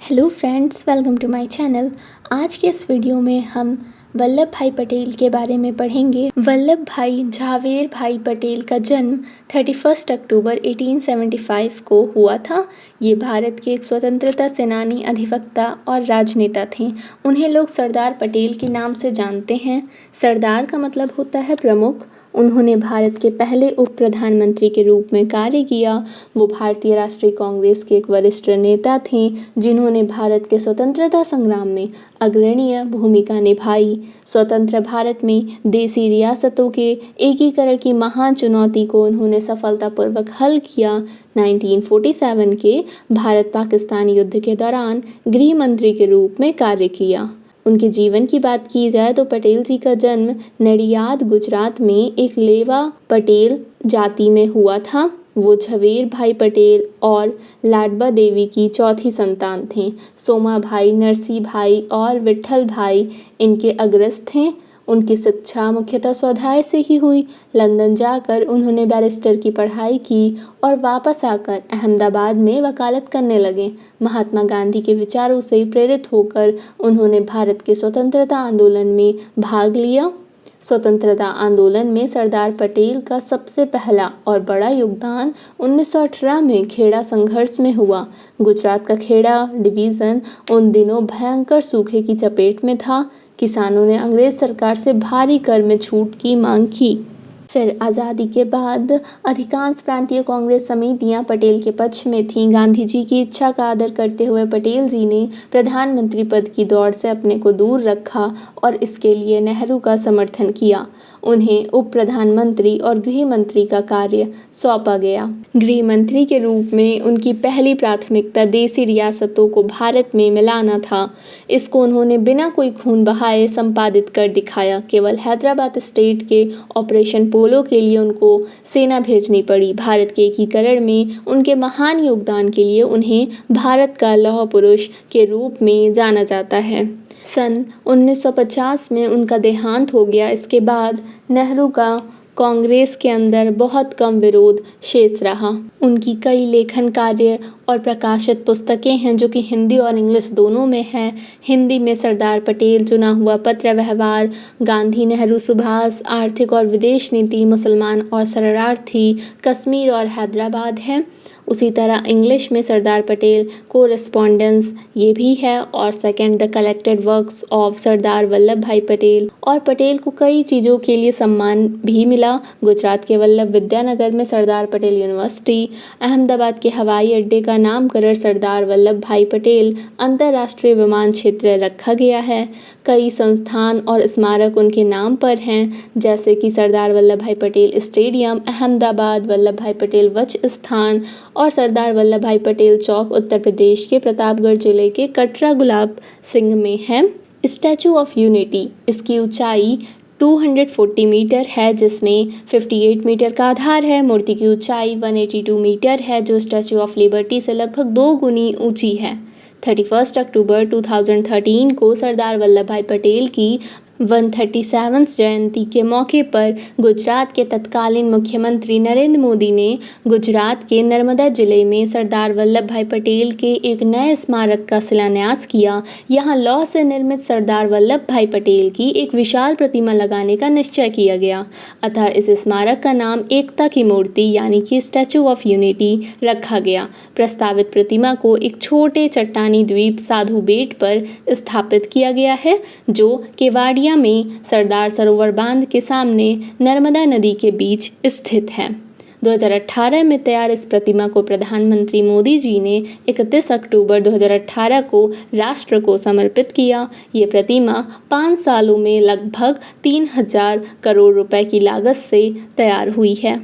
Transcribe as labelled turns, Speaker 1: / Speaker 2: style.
Speaker 1: Hello friends, welcome to my channel. आज के इस वीडियो में हम वल्लभ भाई पटेल के बारे में पढ़ेंगे। वल्लभ भाई झावेर भाई पटेल का जन्म 31 अक्टूबर 1875 को हुआ था। ये भारत के एक स्वतंत्रता सेनानी, अधिवक्ता और राजनेता थे। उन्हें लोग सरदार पटेल के नाम से जानते हैं। सरदार का मतलब होता है प्रमुख। उन्होंने भारत के पहले उप प्रधानमंत्री के रूप में कार्य किया। वो भारतीय राष्ट्रीय कांग्रेस के एक वरिष्ठ नेता थे, जिन्होंने भारत के स्वतंत्रता संग्राम में अग्रणीय भूमिका निभाई। स्वतंत्र भारत में देसी रियासतों के एकीकरण की महान चुनौती को उन्होंने सफलतापूर्वक हल किया। 1947 के भारत पाकिस्तान युद्ध के दौरान गृह मंत्री के रूप में कार्य किया। उनके जीवन की बात की जाए तो पटेल जी का जन्म नडियाद, गुजरात में एक लेवा पटेल जाति में हुआ था। वो झवेर भाई पटेल और लाडबा देवी की चौथी संतान थे। सोमा भाई, नरसी भाई और विट्ठल भाई इनके अग्रज थे। उनकी शिक्षा मुख्यतः स्वाध्याय से ही हुई। लंदन जाकर उन्होंने बैरिस्टर की पढ़ाई की और वापस आकर अहमदाबाद में वकालत करने लगे। महात्मा गांधी के विचारों से प्रेरित होकर उन्होंने भारत के स्वतंत्रता आंदोलन में भाग लिया। स्वतंत्रता आंदोलन में सरदार पटेल का सबसे पहला और बड़ा योगदान 1918 में खेड़ा संघर्ष में हुआ। गुजरात का खेड़ा डिवीज़न उन दिनों भयंकर सूखे की चपेट में था। किसानों ने अंग्रेज सरकार से भारी कर में छूट की मांग की। फिर आज़ादी के बाद अधिकांश प्रांतीय कांग्रेस समितियां पटेल के पक्ष में थीं। गांधी जी की इच्छा का आदर करते हुए पटेल जी ने प्रधानमंत्री पद की दौड़ से अपने को दूर रखा और इसके लिए नेहरू का समर्थन किया। उन्हें उप प्रधानमंत्री और गृह मंत्री का कार्य सौंपा गया। गृह मंत्री के रूप में उनकी पहली प्राथमिकता देसी रियासतों को भारत में मिलाना था। इसको उन्होंने बिना कोई खून बहाए संपादित कर दिखाया। केवल हैदराबाद स्टेट के ऑपरेशन पोलो के लिए उनको सेना भेजनी पड़ी। भारत के एकीकरण में उनके महान योगदान के लिए उन्हें भारत का लौह पुरुष के रूप में जाना जाता है। सन 1950 में उनका देहांत हो गया। इसके बाद नेहरू का कांग्रेस के अंदर बहुत कम विरोध शेष रहा। उनकी कई लेखन कार्य और प्रकाशित पुस्तकें हैं जो कि हिंदी और इंग्लिश दोनों में हैं। हिंदी में सरदार पटेल, चुना हुआ पत्र व्यवहार, गांधी नेहरू सुभाष, आर्थिक और विदेश नीति, मुसलमान और शरणार्थी, कश्मीर और हैदराबाद है। उसी तरह इंग्लिश में सरदार पटेल कोरेस्पॉन्डेंस ये भी है। और second the collected works of Sardar Vallabhbhai Patel. और पटेल को कई चीज़ों के लिए सम्मान भी मिला। गुजरात के वल्लभ विद्यानगर में सरदार पटेल यूनिवर्सिटी, अहमदाबाद के हवाई अड्डे का नामकरण सरदार वल्लभ भाई पटेल अंतर्राष्ट्रीय विमान क्षेत्र रखा गया है। कई संस्थान और स्मारक उनके नाम पर हैं, जैसे कि सरदार वल्लभ भाई पटेल स्टेडियम अहमदाबाद, वल्लभ भाई पटेल वक्ष स्थान और सरदार वल्लभ भाई पटेल चौक उत्तर प्रदेश के प्रतापगढ़ जिले के कटरा गुलाब सिंह में है। स्टैचू ऑफ यूनिटी, इसकी ऊंचाई 240 मीटर है, जिसमें 58 मीटर का आधार है। मूर्ति की ऊंचाई 182 मीटर है, जो स्टैचू ऑफ लिबर्टी से लगभग 2 गुनी ऊंची है। 31 अक्टूबर 2013 को सरदार वल्लभ भाई पटेल की 137वीं जयंती के मौके पर गुजरात के तत्कालीन मुख्यमंत्री नरेंद्र मोदी ने गुजरात के नर्मदा जिले में सरदार वल्लभ भाई पटेल के एक नए स्मारक का शिलान्यास किया। यहाँ लौह से निर्मित सरदार वल्लभ भाई पटेल की एक विशाल प्रतिमा लगाने का निश्चय किया गया। अतः इस स्मारक का नाम एकता की मूर्ति यानी कि स्टैचू ऑफ यूनिटी रखा गया। प्रस्तावित प्रतिमा को एक छोटे चट्टानी द्वीप साधु बेट पर स्थापित किया गया है, जो केवाड़िया में सरदार सरोवर बांध के सामने नर्मदा नदी के बीच स्थित है। 2018 में तैयार इस प्रतिमा को प्रधानमंत्री मोदी जी ने 31 अक्टूबर 2018 को राष्ट्र को समर्पित किया। ये प्रतिमा 5 सालों में लगभग 3000 करोड़ रुपए की लागत से तैयार हुई है।